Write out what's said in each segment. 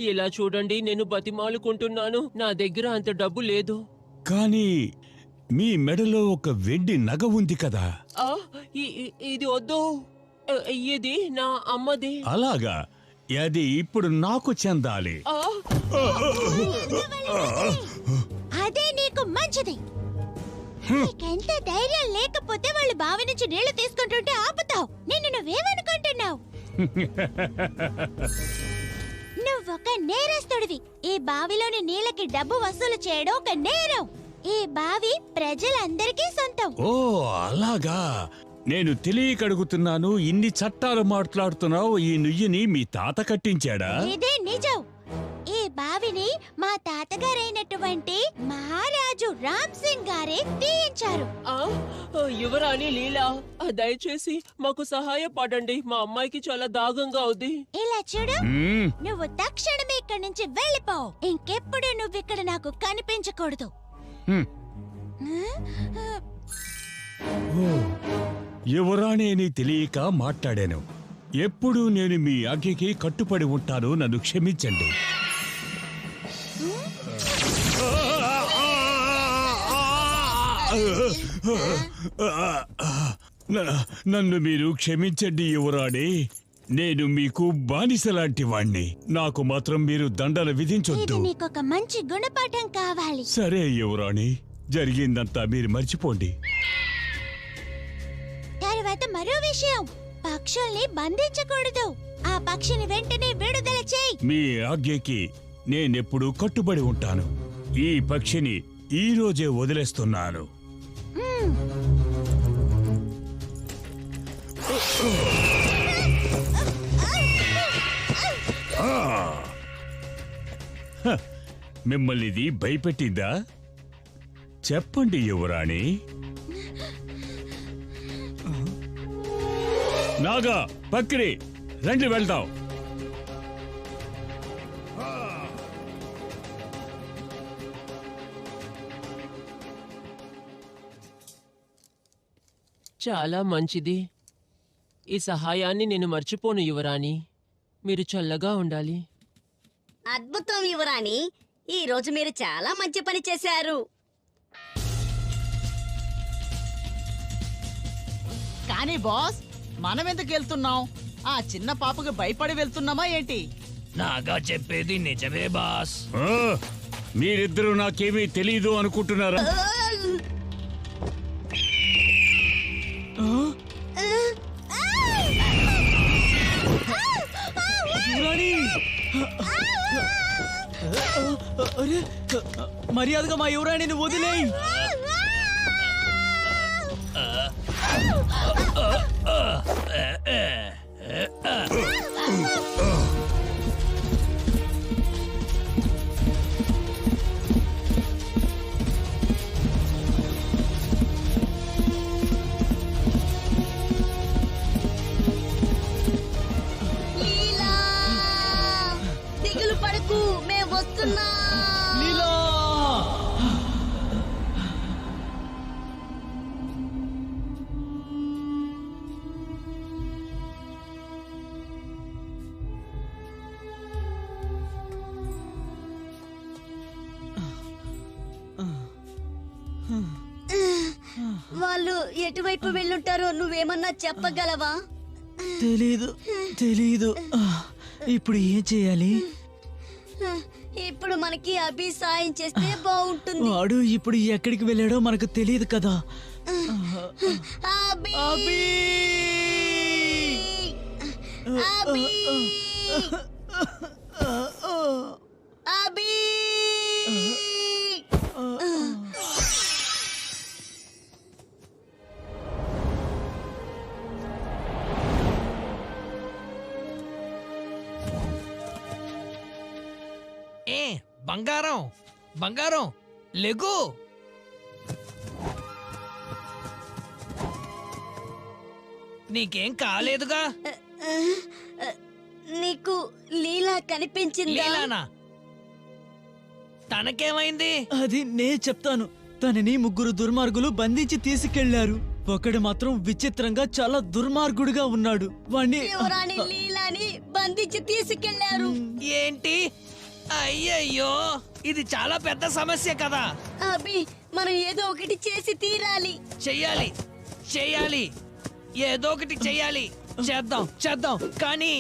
ఇలా చూడండి, నేను బతిమాలుకుంటున్నాను, నా దగ్గర అంత డబ్బు లేదు. కానీ మీ మెడలో ఒక వెండి నగ ఉంది కదా. ఆ, ఇది వద్దు. ఇది నా అమ్మది. అలాగా? అది ఇప్పుడు నాకు చెందాలి. ఆ, అదే నీకు మంచిది. నీకెంత ధైర్యం లేకపోతే వాళ్ళు బావి నుంచి నీళ్లు తీసుకుంటుంటే ఆపుతావు. నిన్ను నువ్వేమనుకుంటున్నావు? నువ్వొక నేరస్తుడివి. ఈ బావిలోని నీళ్ళకి డబ్బు వసూలు చేయడం ఒక నేరం. ఈ బావి ప్రజలందరికీ సొంతం. ఓ అలాగా? నేను తెలియక అడుగుతున్నాను. ఇన్ని చట్టాలు మాట్లాడుతున్నావు. ఈ నుయ్యిని మీ తాత కట్టించాడా? ఇదే నిజం. ఈ బావిని మా తాతగారైనటువంటి మహారాజు రామ్ సింగ్ గారే తీయించారు. ఆ, యువరాణి లీలా, దయచేసి మాకు సహాయపడండి. మా అమ్మాయికి చాలా దాహంగా ఉంది. ఇలా చూడు, మ్మ్. నువ్వు తక్షణమే ఇక్కడి నుంచి వెళ్ళిపో. ఇంకెప్పుడు నువ్విక్కడ నాకు కనిపించకూడదు. హ్మ్. ఓ, యువరాణి అని తెలియక మాట్లాడాను. ఎప్పుడూ నేను మీ ఆజ్ఞకి కట్టుబడి ఉంటాను. నన్ను క్షమించండి. నన్ను మీరు క్షమించండి యువరాణి. నేను మీకు బానిసలాంటి వాణ్ణి. నాకు మాత్రం మీరు దండన ఇది విధించొద్దు. నీకొక మంచి గుణపాఠం కావాలి. సరే యువరాణి, జరిగిందంతా మీరు మర్చిపోండి. తర్వాత మరో విషయం, పక్షుల్ని బంధించకూడదు. ఆ పక్షిని వెంటనే విడుదల చేయి. మీ ఆజ్ఞకి నేనెప్పుడు కట్టుబడి ఉంటాను. ఈ పక్షిని ఈ రోజే వదిలేస్తున్నాను. ఆ! హ, మిమ్మల్ని ఇది భయపెట్టిందా? చెప్పండి యువరాణి. నాగా, పక్కిరి, రండి వెళ్దాం. చాలా మంచిది. ఈ సహాయాన్ని నేను మర్చిపోను యువరాణి. మీరు చల్లగా ఉండాలి. అద్భుతం యువరాణి, ఈ రోజు మీరు చాలా మంచి పని చేశారు. కానీ బాస్, మనం ఎందుకు వెళ్తున్నాం? ఆ చిన్న పాపకు భయపడి వెళ్తున్నామా ఏంటి? నాగా చెప్పేది నిజమే బాస్. ఆ, మీరిద్దరూ నాకేమీ తెలీదు అనుకుంటున్నారా? అరే, మర్యాదగా మా యువరాణిని వదిలేయ్. లీలా, దిగులు పడకు, మేం వస్తున్నా. లీలా! వాళ్ళు ఎటువైపు వెళ్ళుంటారో నువ్వేమన్నా చెప్పగలవా? తెలీదు. ఇప్పుడు ఏం చేయాలి? ఇప్పుడు మనకి అభి సాయం చేస్తే బాగుంటుంది. వాడు ఇప్పుడు ఎక్కడికి వెళ్ళాడో మనకు తెలియదు కదా. అభి! అభి! అభి! అభి! ఏ బంగారం, బంగారం లెగు. నీకేం కాలేదుగా? నీకు లీలా కనిపించిందా? లీలానా? తనకేమైంది? అది నే చెప్తాను. తనని ముగ్గురు దుర్మార్గులు బంధించి తీసుకెళ్లారు. ఒకడు మాత్రం విచిత్రంగా చాలా దుర్మార్గుడిగా ఉన్నాడు. వాణ్ణి యువరాణి లీలాని బంధించి తీసుకెళ్లారు. ఏంటి? అయ్యయ్యో ఇది చాలా పెద్ద సమస్య కదా. అభి మనం ఏదో ఒకటి చేసి తీరాలి. చెయ్యాలి చెయ్యాలి ఏదో ఒకటి చెయ్యాలి. చేద్దాం చేద్దాం కానీ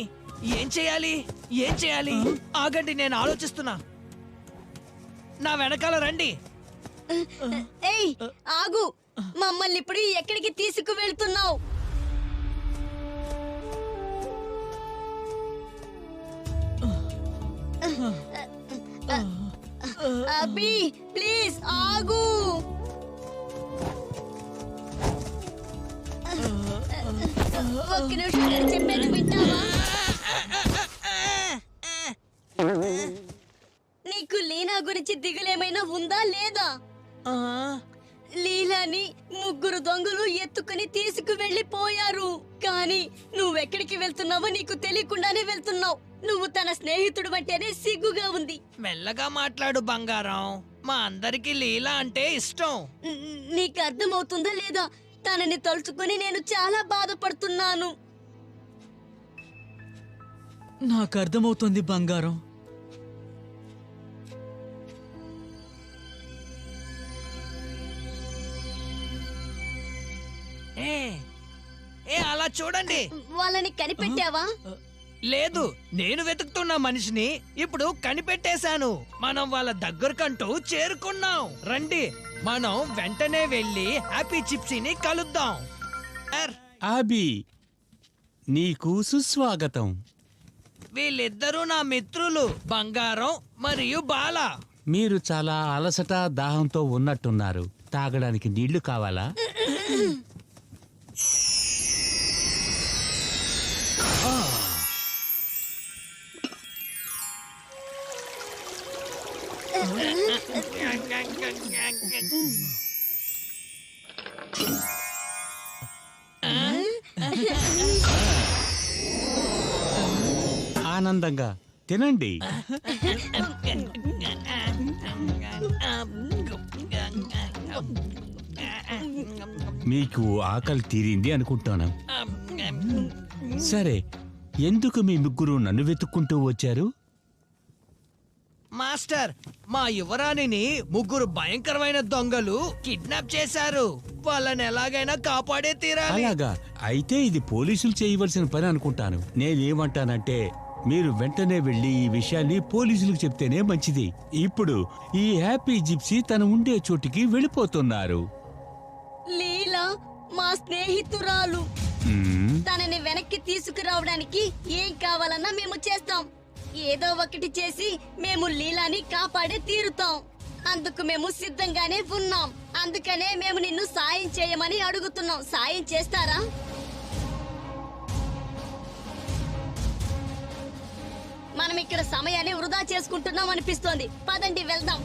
ఏం చెయ్యాలి ఏం చెయ్యాలి? ఆగండి, నేను ఆలోచిస్తున్నా. నా వెనకాల రండి. ఏయ్ ఆగు, మమ్మల్ని ఇప్పుడు ఎక్కడికి తీసుకువెళ్తున్నావు? అభి ప్లీజ్ ఆగు. ఒక్క నిమిషం, నేను చెప్పేది వింటావా? నీకు లీనా గురించి దిగులేమైనా ఉందా లేదా? లీలాని ముగ్గురు దొంగలు ఎత్తుకుని తీసుకువెళ్ళిపోయారు. కానీ నువ్వెక్కడికి వెళ్తున్నావో నీకు తెలియకుండానే వెళ్తున్నావు. నువ్వు తన స్నేహితుడు అంటేనే సిగ్గుగా ఉంది. మెల్లగా మాట్లాడు బంగారం. మా అందరికి లీలా అంటే ఇష్టం. నీకు అర్థమవుతుందా లేదా? తనని తలుచుకుని నేను చాలా బాధపడుతున్నాను. నాకు అర్థమవుతుంది బంగారం. ఏ ఏ అలా చూడండి. వాళ్ళని కనిపెట్టావా? లేదు, నేను వెతుకుతున్న మనిషిని ఇప్పుడు కనిపెట్టేశాను. మనం వాళ్ళ దగ్గరకంటూ చేరుకున్నాం. రండి, మనం వెంటనే వెళ్ళి హ్యాపీ చిప్సీని కలుద్దాం. సార్, ఆబి నీకు సుస్వాగతం. వీళ్ళిద్దరూ నా మిత్రులు, బంగారం మరియు బాల. మీరు చాలా అలసట దాహంతో ఉన్నట్టున్నారు. తాగడానికి నీళ్లు కావాలా? ఆనందంగా తినండి. మీకు ఆకలి తీరింది అనుకుంటాను. సరే, ఎందుకు మీ ముగ్గురు నన్ను వెతుక్కుంటూ వచ్చారు? మాస్టర్, మా యువరాణిని ముగ్గురు భయంకరమైన దొంగలు కిడ్నాప్ చేశారు. వాళ్ళని ఎలాగైనా కాపాడే తీరాలి. అలాగా అయితే ఇది పోలీసులు చేయవలసిన పని అనుకుంటాను. నేనేమంటానంటే మీరు వెంటనే వెళ్ళి ఈ విషయాన్ని పోలీసులకు చెప్తేనే మంచిది. ఇప్పుడు ఈ హ్యాపీ జిప్సీ తను ఉండే చోటికి వెళ్ళిపోతున్నారు. లీలా మా స్నేహితురాలు. మ్మ్. తనని వెనక్కి తీసుకురావడానికి ఏం కావాలన్నా మేము చేస్తాం. ఏదో ఒకటి చేసి మేము లీలాని కాపాడే తీరుతాం. అందుకు మేము సిద్ధంగానే ఉన్నాం. అందుకనే మేము నిన్ను సాయం చేయమని అడుగుతున్నాం. సాయం చేస్తారా? మనం ఇక్కడ సమయాన్ని వృధా చేసుకుంటున్నాం అనిపిస్తోంది. పదండి వెళ్దాం.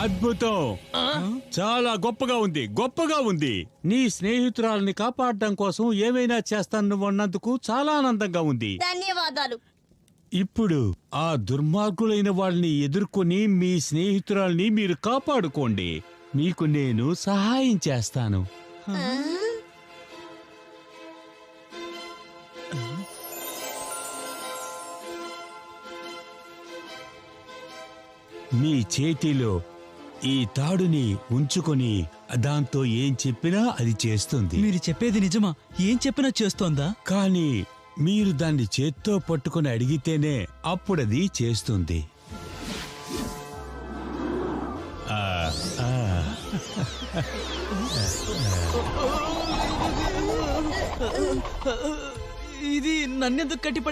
అద్భుతం, చాలా గొప్పగా ఉంది, గొప్పగా ఉంది. నీ స్నేహితురాలని కాపాడడం కోసం ఏమైనా చేస్తాను నువ్వు అన్నందుకు చాలా ఆనందంగా ఉంది. ధన్యవాదాలు. ఇప్పుడు ఆ దుర్మార్గులైన వాళ్ళని ఎదుర్కొని మీ స్నేహితురాల్ని మీరు కాపాడుకోండి. మీకు నేను సహాయం చేస్తాను. మీ చేతిలో ఈ తాడుని ఉంచుకొని దాంతో ఏం చెప్పినా అది చేస్తుంది. మీరు చెప్పేది నిజమా? ఏం చెప్పినా చేస్తోందా? కానీ మీరు దాన్ని చేత్తో పట్టుకొని అడిగితేనే అప్పుడది చేస్తుంది. ఆ, ఆ. ఇది నన్నెందుకు కట్టిపడి